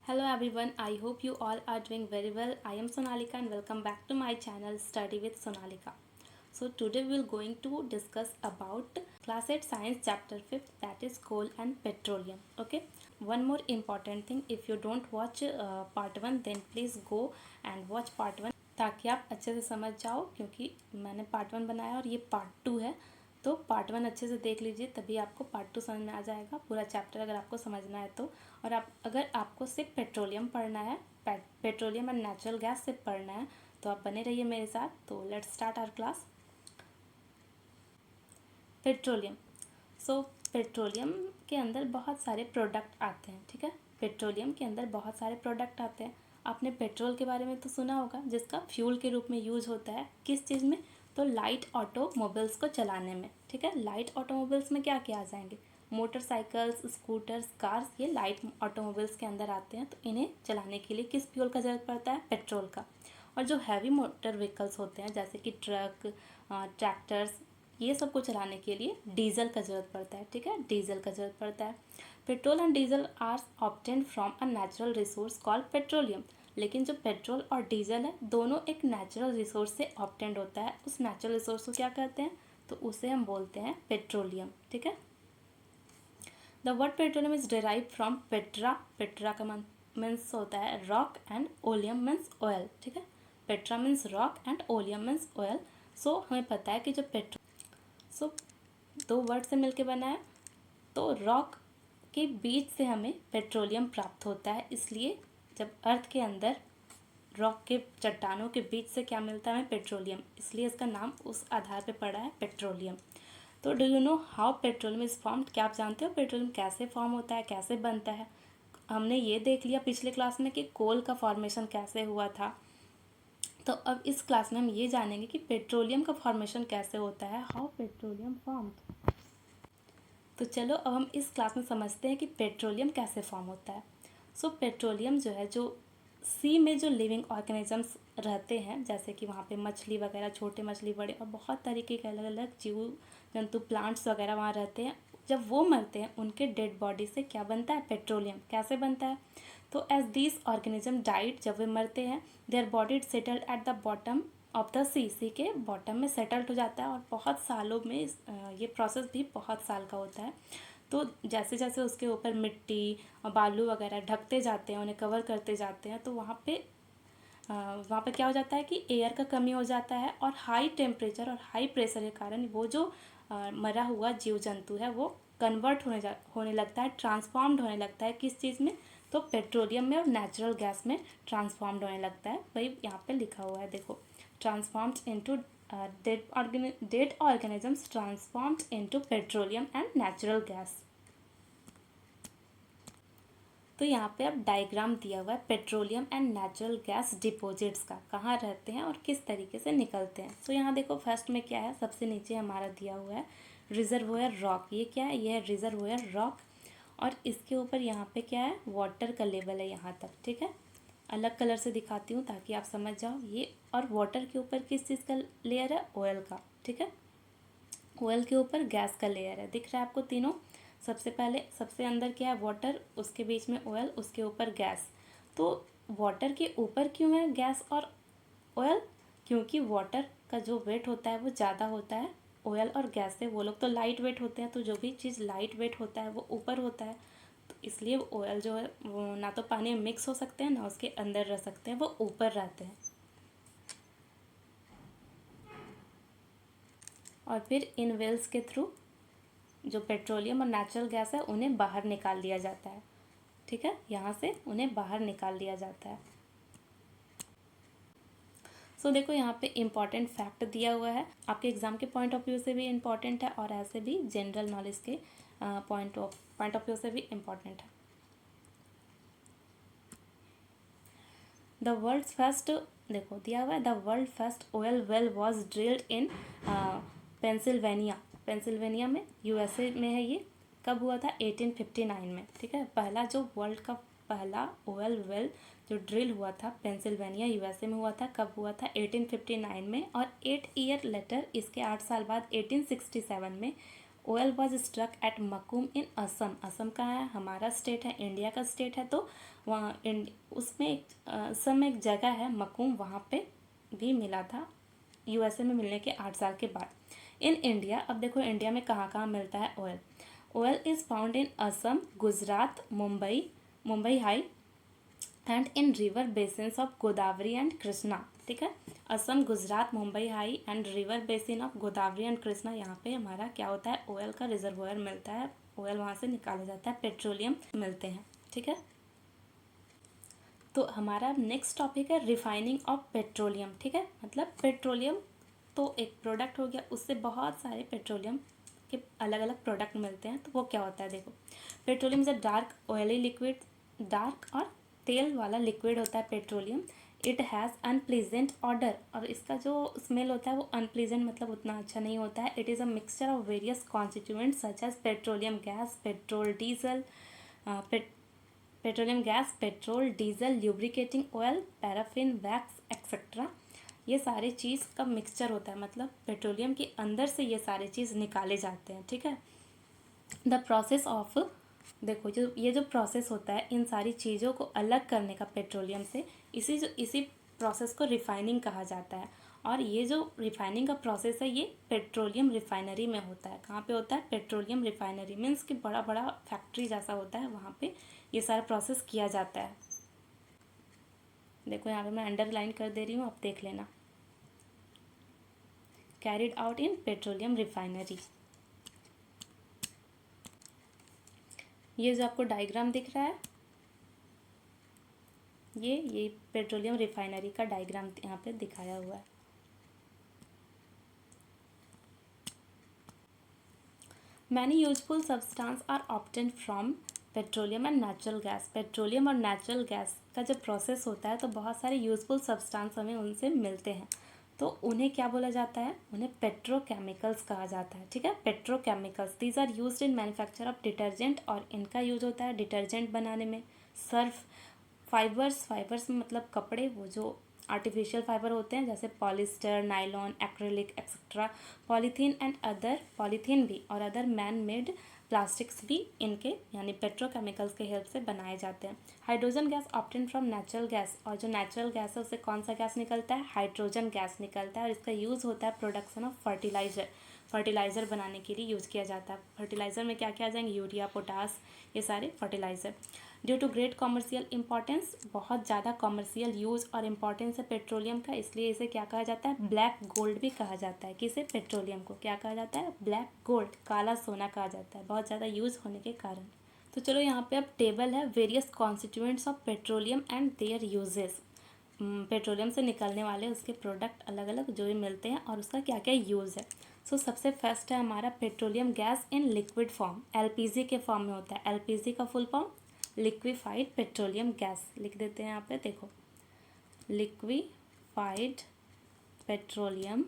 Hello everyone, I hope you all are doing very well. I am Sonalika and welcome back to my channel Study with Sonalika. So today we are going to discuss about class 8 science chapter 5th, that is coal and petroleum. Okay, one more important thing, if you don't watch part 1 then please go and watch part 1 ताकि आप अच्छे से समझ जाओ, क्योंकि मैंने part 1 बनाया और ये पार्ट 2 है। तो पार्ट 1 अच्छे से देख लीजिए, तभी आपको पार्ट 2 समझ में आ जाएगा पूरा चैप्टर, अगर आपको समझना है तो। और अगर आपको सिर्फ पेट्रोलियम पढ़ना है, पेट्रोलियम एंड नेचुरल गैस सिर्फ पढ़ना है, तो आप बने रहिए मेरे साथ। तो let's start our class. Petroleum. So petroleum के अंदर बहुत सारे प्रोडक्ट आते हैं, ठीक है। पेट्रोलियम के अंदर बहुत सारे प्रोडक्ट आते हैं। आपने पेट्रोल के बारे में तो सुना होगा, जिसका फ्यूल के रूप में यूज होता है किस चीज़ में, तो लाइट ऑटोमोबाइल्स को चलाने में, ठीक है। लाइट ऑटोमोबाइल्स में क्या क्या आ जाएंगे, मोटरसाइकिल्स, स्कूटर्स, कार्स, ये लाइट ऑटोमोबाइल्स के अंदर आते हैं। तो इन्हें चलाने के लिए किस फ्यूल का ज़रूरत पड़ता है, पेट्रोल का। और जो हैवी मोटर व्हीकल्स होते हैं जैसे कि ट्रक, ट्रैक्टर्स, ये सब को चलाने के लिए डीजल का ज़रूरत पड़ता है, ठीक है, डीजल का ज़रूरत पड़ता है। Petrol and diesel are obtained from a natural resource called petroleum. लेकिन जो पेट्रोल और डीजल है, दोनों एक नेचुरल रिसोर्स से ऑब्टेंड होता है। उस नेचुरल रिसोर्स को क्या कहते हैं, तो उसे हम बोलते हैं पेट्रोलियम, ठीक है। The word petroleum is derive from petra. Petra का मीन्स होता है rock and oleum means oil, ठीक है। Petra means rock and oleum means oil. So हमें पता है कि जो सो दो वर्ड से मिलके बना है, तो रॉक के बीच से हमें पेट्रोलियम प्राप्त होता है। इसलिए जब अर्थ के अंदर रॉक के चट्टानों के बीच से क्या मिलता है हमें, पेट्रोलियम, इसलिए इसका नाम उस आधार पे पड़ा है पेट्रोलियम। तो do you know how petroleum is formed, क्या आप जानते हो पेट्रोलियम कैसे फॉर्म होता है, कैसे बनता है। हमने ये देख लिया पिछले क्लास में कि कोल का फॉर्मेशन कैसे हुआ था। तो अब इस क्लास में हम ये जानेंगे कि पेट्रोलियम का फॉर्मेशन कैसे होता है, हाउ पेट्रोलियम फॉर्म्ड। तो चलो अब हम इस क्लास में समझते हैं कि पेट्रोलियम कैसे फॉर्म होता है। सो पेट्रोलियम जो है, जो सी में जो लिविंग ऑर्गेनिजम्स रहते हैं, जैसे कि वहाँ पे मछली वगैरह, छोटे मछली, बड़े, और बहुत तरीके के अलग अलग जीव जंतु, प्लांट्स वगैरह वहाँ रहते हैं। जब वो मरते हैं, उनके डेड बॉडी से क्या बनता है, पेट्रोलियम। कैसे बनता है, तो एज दिस ऑर्गेनिज्म डाइड, जब वे मरते हैं, their body settled at the bottom of the sea के बॉटम में सेटल्ड हो जाता है। और बहुत सालों में ये प्रोसेस भी बहुत साल का होता है। तो जैसे जैसे उसके ऊपर मिट्टी और बालू वगैरह ढकते जाते हैं, उन्हें कवर करते जाते हैं, तो वहाँ पे क्या हो जाता है कि एयर का कमी हो जाता है। और हाई टेम्परेचर और हाई प्रेशर के कारण वो जो मरा हुआ जीव जंतु है वो कन्वर्ट होने लगता है, ट्रांसफॉर्म्ड होने लगता है किस चीज़ में, तो पेट्रोलियम में और नेचुरल गैस में ट्रांसफॉर्म्ड होने लगता है। भाई यहाँ पे लिखा हुआ है, देखो, transformed into dead organisms transformed into petroleum and natural gas। तो यहाँ पे अब डायग्राम दिया हुआ है petroleum and natural gas deposits का, कहाँ रहते हैं और किस तरीके से निकलते हैं। तो यहाँ देखो फर्स्ट में क्या है, सबसे नीचे हमारा दिया हुआ है रिजर्वोयर रॉक। ये क्या है, ये है रिजर्वोयर रॉक। और इसके ऊपर यहाँ पे क्या है, वाटर का लेवल है यहाँ तक, ठीक है। अलग कलर से दिखाती हूँ ताकि आप समझ जाओ ये। और वाटर के ऊपर किस चीज़ का लेयर है, ऑयल का, ठीक है। ऑयल के ऊपर गैस का लेयर है, दिख रहा है आपको तीनों। सबसे पहले सबसे अंदर क्या है, वाटर, उसके बीच में ऑयल, उसके ऊपर गैस। तो वाटर के ऊपर क्यों है गैस और ऑयल, क्योंकि वाटर का जो वेट होता है वो ज़्यादा होता है ऑयल और गैस से। वो लोग तो लाइट वेट होते हैं, तो जो भी चीज़ लाइट वेट होता है वो ऊपर होता है। तो इसलिए ऑयल जो है वो ना तो पानी में मिक्स हो सकते हैं, ना उसके अंदर रह सकते हैं, वो ऊपर रहते हैं। और फिर इन वेल्स के थ्रू जो पेट्रोलियम और नेचुरल गैस है उन्हें बाहर निकाल दिया जाता है, ठीक है। यहाँ से उन्हें बाहर निकाल दिया जाता है। सो देखो यहाँ पे इम्पॉर्टेंट फैक्ट दिया हुआ है, आपके एग्जाम के पॉइंट ऑफ व्यू से भी इम्पॉर्टेंट है और ऐसे भी जनरल नॉलेज के पॉइंट ऑफ व्यू से भी इम्पॉर्टेंट है। द वर्ल्ड्स फर्स्ट, देखो दिया हुआ है, the world first oil well was drilled in Pennsylvania. Pennsylvania में, यूएसए में है ये। कब हुआ था, 1859 में, ठीक है। पहला जो वर्ल्ड का पहला ऑयल वेल जो ड्रिल हुआ था पेंसिल्वेनिया यूएसए में हुआ था। कब हुआ था, 1859 में। और 8 ईयर लेटर, इसके 8 साल बाद 1867 में oil was struck eight Maktoum इन असम। असम कहाँ है, हमारा स्टेट है, इंडिया का स्टेट है, तो वहाँ उसमें असम में एक जगह है मकूम, वहाँ पे भी मिला था यूएसए में मिलने के 8 साल के बाद। इन इंडिया, अब देखो इंडिया में कहाँ कहाँ मिलता है oil. Oil is found in Assam, Gujarat, Mumbai high and in river basins of Godavari and Krishna. ठीक है, Assam, Gujarat, Mumbai high and river basin of Godavari and Krishna, यहाँ पे हमारा क्या होता है, ऑयल का रिजर्वोयर मिलता है, ऑयल वहाँ से निकाला जाता है, पेट्रोलियम मिलते हैं। ठीक है, तो हमारा नेक्स्ट टॉपिक है रिफाइनिंग ऑफ पेट्रोलियम। ठीक है, मतलब पेट्रोलियम तो एक प्रोडक्ट हो गया, उससे बहुत सारे पेट्रोलियम के अलग अलग प्रोडक्ट मिलते हैं। तो वो क्या होता है, देखो petroleum is a dark oily liquid, dark और तेल वाला लिक्विड होता है petroleum. It has unpleasant order, और इसका जो स्मेल होता है वो अनप्लीजेंट मतलब उतना अच्छा नहीं होता है। It is a mixture of various constituents such as petroleum gas, petrol, diesel, petroleum gas, petrol, diesel, lubricating oil, paraffin, wax etcetera. ये सारी चीज़ का मिक्सचर होता है, मतलब पेट्रोलियम के अंदर से ये सारी चीज़ निकाले जाते हैं। ठीक है, द प्रोसेस ऑफ, देखो जो ये जो प्रोसेस होता है इन सारी चीज़ों को अलग करने का पेट्रोलियम से, इसी प्रोसेस को रिफाइनिंग कहा जाता है। और ये जो रिफाइनिंग का प्रोसेस है ये पेट्रोलियम रिफाइनरी में होता है। कहाँ पे होता है, पेट्रोलियम रिफाइनरी, मीन्स कि बड़ा बड़ा फैक्ट्री जैसा होता है, वहाँ पे ये सारा प्रोसेस किया जाता है। देखो यहाँ पे मैं अंडरलाइन कर दे रही हूँ, आप देख लेना, carried out in petroleum refinery. ये जो आपको डायग्राम दिख रहा है, ये पेट्रोलियम रिफाइनरी का डायग्राम यहाँ पे दिखाया हुआ है। Many useful substance are obtained from petroleum and natural gas. पेट्रोलियम और नेचुरल गैस का जब प्रोसेस होता है तो बहुत सारे यूजफुल सब्सटेंस हमें उनसे मिलते हैं, तो उन्हें क्या बोला जाता है, उन्हें पेट्रोकेमिकल्स कहा जाता है। ठीक है, petrochemicals, these are used in manufacture of detergent, और इनका यूज होता है डिटर्जेंट बनाने में, सर्फ, फाइबर्स में मतलब कपड़े, वो जो आर्टिफिशियल फाइबर होते हैं जैसे polyester, nylon, acrylic etcetera, polythene भी और अदर मैन मेड प्लास्टिक्स भी इनके यानी पेट्रोकेमिकल्स के हेल्प से बनाए जाते हैं। Hydrogen gas obtain from natural gas, और जो नेचुरल गैस है उससे कौन सा गैस निकलता है, हाइड्रोजन गैस निकलता है, और इसका यूज़ होता है प्रोडक्शन ऑफ फर्टिलाइज़र बनाने के लिए यूज़ किया जाता है। फर्टिलाइज़र में क्या क्या आ जाएंगे, यूरिया, पोटास, ये सारे fertiliser. Due to great commercial importance, बहुत ज़्यादा कॉमर्शियल यूज़ और इम्पॉर्टेंस है पेट्रोलियम का, इसलिए इसे क्या कहा जाता है, ब्लैक गोल्ड भी कहा जाता है। किसे, पेट्रोलियम को क्या कहा जाता है, ब्लैक गोल्ड, काला सोना कहा जाता है, बहुत ज़्यादा यूज़ होने के कारण। तो चलो यहाँ पे अब टेबल है, various constituents of petroleum and there uses. Petroleum से निकलने वाले उसके प्रोडक्ट अलग अलग जो भी मिलते हैं और उसका क्या क्या यूज़ है। सो सबसे फर्स्ट है हमारा petroleum gas in liquid form, LPG के फॉर्म में होता है। एलपीजी का full form liquefied petroleum gas, लिख देते हैं यहाँ पे, देखो लिक्विफाइड पेट्रोलियम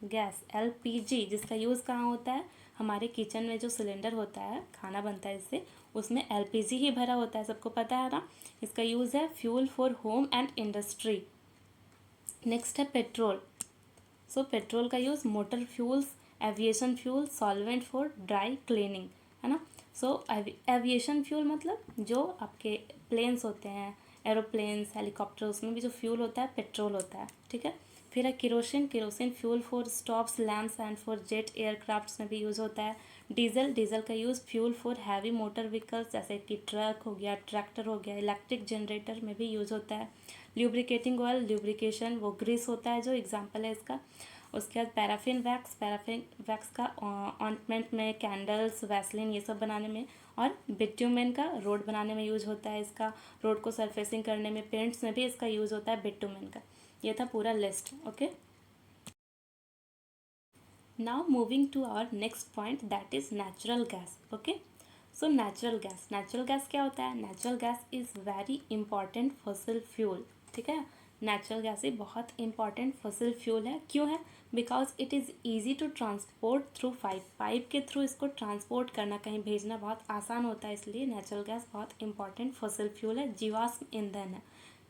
गैस, एलपीजी, जिसका यूज़ कहाँ होता है, हमारे किचन में जो सिलेंडर होता है, खाना बनता है इससे, उसमें एलपीजी ही भरा होता है, सबको पता है ना। इसका यूज़ है fuel for home and industry. Next है पेट्रोल। सो पेट्रोल का use motor fuels, aviation fuel, solvent for dry cleaning, है ना। सो एविएशन फ्यूल मतलब जो आपके प्लेन्स होते हैं, एरोप्लेन्स, हेलीकॉप्टर, उसमें भी जो फ्यूल होता है पेट्रोल होता है। ठीक है, फिर है kerosene fuel for stops, lamps and for jet aircrafts में भी यूज़ होता है। डीजल का use fuel for heavy motor vehicles जैसे कि ट्रक हो गया, ट्रैक्टर हो गया, इलेक्ट्रिक जनरेटर में भी यूज़ होता है। ल्यूब्रिकेटिंग ऑयल, ल्यूब्रिकेशन वो ग्रीस होता है जो एग्जाम्पल है इसका। उसके बाद पैराफिन वैक्स का ऑइंटमेंट में, कैंडल्स, वैसलिन ये सब बनाने में, और बिट्यूमेन का रोड बनाने में यूज होता है इसका, रोड को सरफेसिंग करने में, पेंट्स में भी इसका यूज़ होता है बिट्यूमेन का। ये था पूरा list. Okay, now moving to our next point, that is natural gas. Okay, so natural gas क्या होता है, natural gas is very important fossil fuel. ठीक है, नेचुरल गैस ही बहुत इंपॉर्टेंट फॉसिल फ्यूल है। क्यों है, because it is easy to transport through pipe के थ्रू इसको ट्रांसपोर्ट करना, कहीं भेजना बहुत आसान होता है, इसलिए नेचुरल गैस बहुत इंपॉर्टेंट फॉसिल फ्यूल है, जीवाश्म ईंधन है।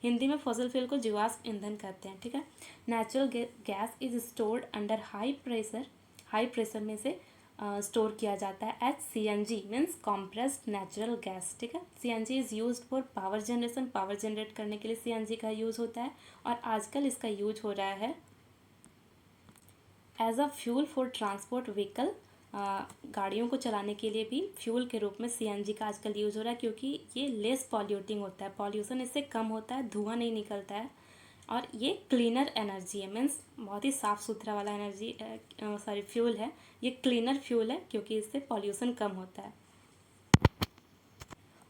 हिंदी में फॉसिल फ्यूल को जीवाश्म ईंधन कहते हैं, ठीक है। Natural gas is stored under high pressure में से स्टोर किया जाता है as CNG means compressed natural gas, ठीक है। CNG is used for power generation, power generate करने के लिए सीएनजी का यूज़ होता है। और आजकल इसका यूज हो रहा है as a fuel for transport vehicle, गाड़ियों को चलाने के लिए भी फ्यूल के रूप में सीएनजी का आजकल यूज़ हो रहा है, क्योंकि ये लेस पॉल्यूटिंग होता है, पॉल्यूशन इससे कम होता है, धुआं नहीं निकलता है, और ये क्लीनर एनर्जी है, मीन्स बहुत ही साफ़ सुथरा वाला एनर्जी फ्यूल है। ये क्लीनर फ्यूल है क्योंकि इससे पॉल्यूशन कम होता है।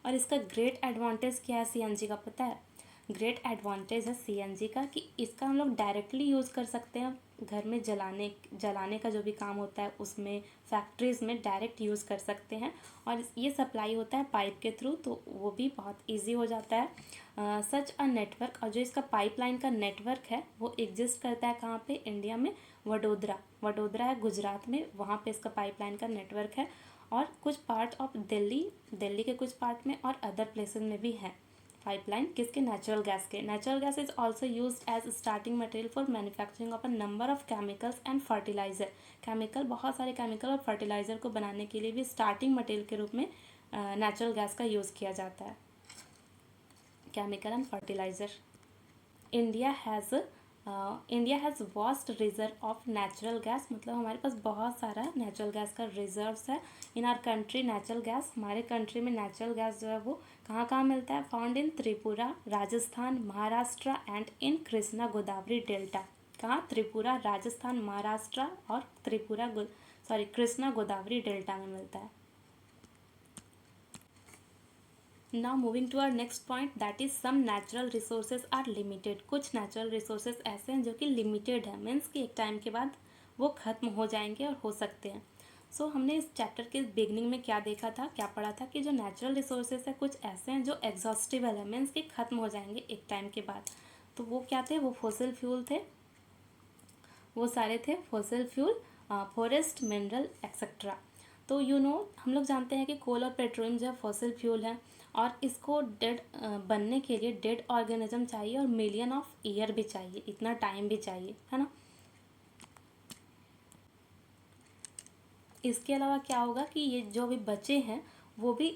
और इसका ग्रेट एडवांटेज क्या है सीएनजी का, पता है? ग्रेट एडवांटेज है सीएनजी का कि इसका हम लोग डायरेक्टली यूज़ कर सकते हैं घर में जलाने का जो भी काम होता है उसमें, फैक्ट्रीज़ में डायरेक्ट यूज़ कर सकते हैं। और ये सप्लाई होता है पाइप के थ्रू, तो वो भी बहुत इजी हो जाता है। सच अ नेटवर्क, और जो इसका पाइपलाइन का नेटवर्क है वो एग्जिस्ट करता है कहाँ पे? इंडिया में वडोदरा है गुजरात में, वहाँ पे इसका पाइपलाइन का नेटवर्क है। और कुछ पार्ट ऑफ दिल्ली के कुछ पार्ट में और अदर प्लेसेस में भी है पाइपलाइन। किसके? नेचुरल गैस के। Natural gas is also used as starting material for manufacturing of a number of chemicals and fertiliser. बहुत सारे केमिकल और फर्टिलाइजर को बनाने के लिए भी स्टार्टिंग मटेरियल के रूप में नेचुरल गैस का यूज़ किया जाता है, chemical and fertiliser. India has vast reserve of natural gas, मतलब हमारे पास बहुत सारा नेचुरल गैस का रिजर्व्स है। इन आर कंट्री नेचुरल गैस, हमारे कंट्री में नेचुरल गैस जो है वो कहाँ कहाँ मिलता है? Found in Tripura, Rajasthan, Maharashtra and in Krishna Godavari delta. कहाँ? त्रिपुरा, राजस्थान, महाराष्ट्र और कृष्णा गोदावरी डेल्टा में मिलता है। Now moving to our next point, that is some natural resources are limited. कुछ नेचुरल रिसोर्सेज ऐसे हैं जो कि लिमिटेड है, मीन्स कि एक टाइम के बाद वो ख़त्म हो जाएंगे और हो सकते हैं। सो हमने इस चैप्टर के बिगनिंग में क्या देखा था, क्या पढ़ा था कि जो नेचुरल रिसोर्सेज है कुछ ऐसे हैं जो एग्जॉस्टिबल है, मीन्स कि ख़त्म हो जाएंगे एक टाइम के बाद। तो वो क्या थे? वो फॉसिल फ्यूल थे, वो सारे थे fossil fuel, forest, mineral etcetera. तो हम लोग जानते हैं कि कोल और पेट्रोलियम जो है फॉसिल फ्यूल है, और इसको बनने के लिए डेड ऑर्गेनिज्म चाहिए और मिलियन ऑफ ईयर भी चाहिए, इतना टाइम भी चाहिए, है ना। इसके अलावा क्या होगा कि ये जो भी बचे हैं वो भी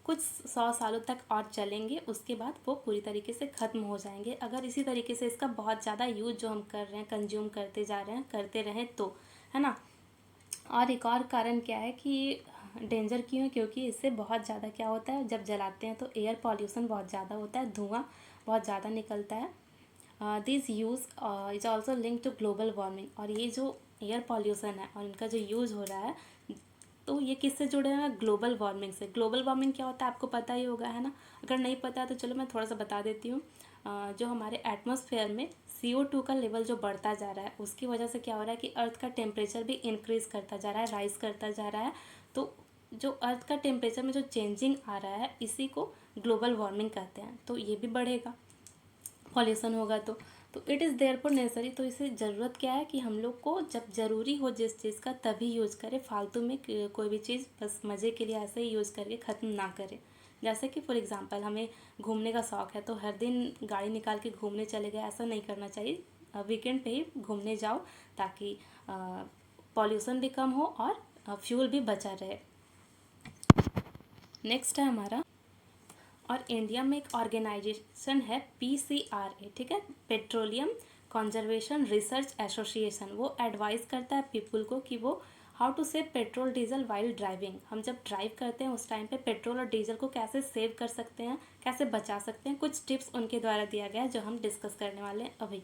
कुछ 100 सालों तक और चलेंगे, उसके बाद वो पूरी तरीके से ख़त्म हो जाएंगे अगर इसी तरीके से इसका बहुत ज़्यादा यूज जो हम कर रहे हैं, कंज्यूम करते जा रहे हैं, करते रहें तो, है ना। और एक और कारण क्या है कि डेंजर क्यों है? क्योंकि इससे बहुत ज़्यादा क्या होता है, जब जलाते हैं तो एयर पॉल्यूशन बहुत ज़्यादा होता है, धुआं बहुत ज़्यादा निकलता है। This use is also link to global warming. और ये जो एयर पॉल्यूशन है और इनका जो यूज़ हो रहा है, तो ये किससे जुड़े हैं? ग्लोबल वार्मिंग से। ग्लोबल वार्मिंग क्या होता है आपको पता ही होगा, है ना। अगर नहीं पता है तो चलो मैं थोड़ा सा बता देती हूँ। जो हमारे एटमॉस्फेयर में CO2 का लेवल जो बढ़ता जा रहा है, उसकी वजह से क्या हो रहा है कि अर्थ का टेम्परेचर भी इंक्रीज़ करता जा रहा है, राइज करता जा रहा है। तो जो अर्थ का टेम्परेचर में जो चेंजिंग आ रहा है, इसी को ग्लोबल वार्मिंग कहते हैं। तो ये भी बढ़ेगा, पॉल्यूशन होगा तो इट इज़ देयरफॉर नेसेसरी। तो इसे ज़रूरत क्या है कि हम लोग को जब ज़रूरी हो जिस चीज़ का तभी यूज़ करें, फालतू में कोई भी चीज़ बस मज़े के लिए ऐसे ही यूज़ करके ख़त्म ना करें। जैसे कि फॉर एग्ज़ाम्पल हमें घूमने का शौक़ है तो हर दिन गाड़ी निकाल के घूमने चले गए, ऐसा नहीं करना चाहिए। वीकेंड पे ही घूमने जाओ ताकि पॉल्यूशन भी कम हो और फ्यूल भी बचा रहे। नेक्स्ट है हमारा, और इंडिया में एक ऑर्गेनाइजेशन है PCRA, ठीक है, पेट्रोलियम कंजर्वेशन रिसर्च एसोसिएशन। वो एडवाइस करता है पीपल को कि वो how to save petrol diesel while driving. हम जब ड्राइव करते हैं उस टाइम पे पेट्रोल और डीजल को कैसे सेव कर सकते हैं, कैसे बचा सकते हैं, कुछ टिप्स उनके द्वारा दिया गया है जो हम डिस्कस करने वाले हैं अभी।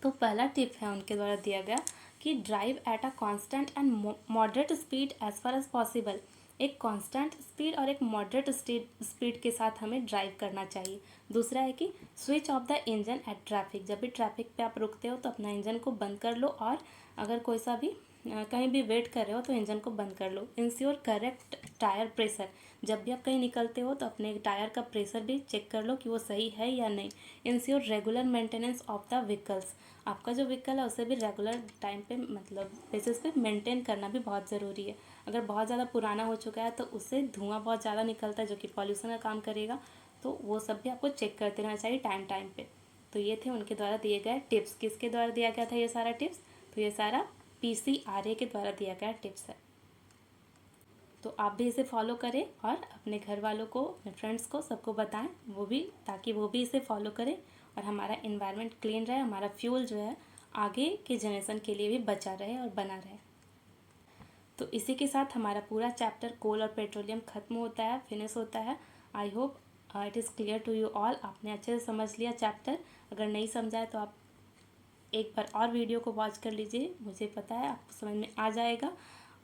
तो पहला टिप है उनके द्वारा दिया गया कि drive at a constant and moderate speed as far as possible. एक कांस्टेंट स्पीड और एक मॉडरेट स्पीड के साथ हमें ड्राइव करना चाहिए। दूसरा है कि switch off the engine at traffic. जब भी ट्रैफिक पे आप रुकते हो तो अपना इंजन को बंद कर लो, और अगर कोई सा भी कहीं भी वेट कर रहे हो तो इंजन को बंद कर लो। Ensure correct tyre pressure. जब भी आप कहीं निकलते हो तो अपने टायर का प्रेशर भी चेक कर लो कि वो सही है या नहीं। Ensure regular maintenance of the vehicles. आपका जो व्हीकल है उसे भी रेगुलर टाइम पे, मतलब बेसिस पे मेंटेन करना भी बहुत ज़रूरी है। अगर बहुत ज़्यादा पुराना हो चुका है तो उससे धुआं बहुत ज़्यादा निकलता है जो कि पॉल्यूशन का काम करेगा। तो वो सब भी आपको चेक करते रहना चाहिए टाइम टाइम पे। तो ये थे उनके द्वारा दिए गए टिप्स। किसके द्वारा दिया गया था ये सारा टिप्स? तो ये सारा PCRA के द्वारा दिया गया टिप्स है। तो आप भी इसे फॉलो करें और अपने घर वालों को, अपने फ्रेंड्स को, सबको बताएं, वो भी, ताकि वो भी इसे फॉलो करें और हमारा इन्वायरमेंट क्लीन रहे, हमारा फ्यूल जो है आगे के जनरेशन के लिए भी बचा रहे और बना रहे। तो इसी के साथ हमारा पूरा चैप्टर कोल और पेट्रोलियम ख़त्म होता है, फिनिश होता है। I hope it is clear to you all. आपने अच्छे से समझ लिया चैप्टर। अगर नहीं समझा है तो आप एक बार और वीडियो को वॉच कर लीजिए, मुझे पता है आपको समझ में आ जाएगा।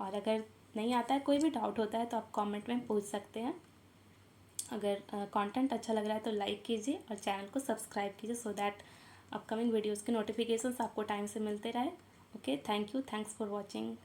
और अगर नहीं आता है, कोई भी डाउट होता है, तो आप कमेंट में पूछ सकते हैं। अगर कंटेंट अच्छा लग रहा है तो लाइक कीजिए और चैनल को सब्सक्राइब कीजिए, सो दैट अपकमिंग वीडियोज़ के नोटिफिकेशंस आपको टाइम से मिलते रहे। Okay, thank you, thanks for watching.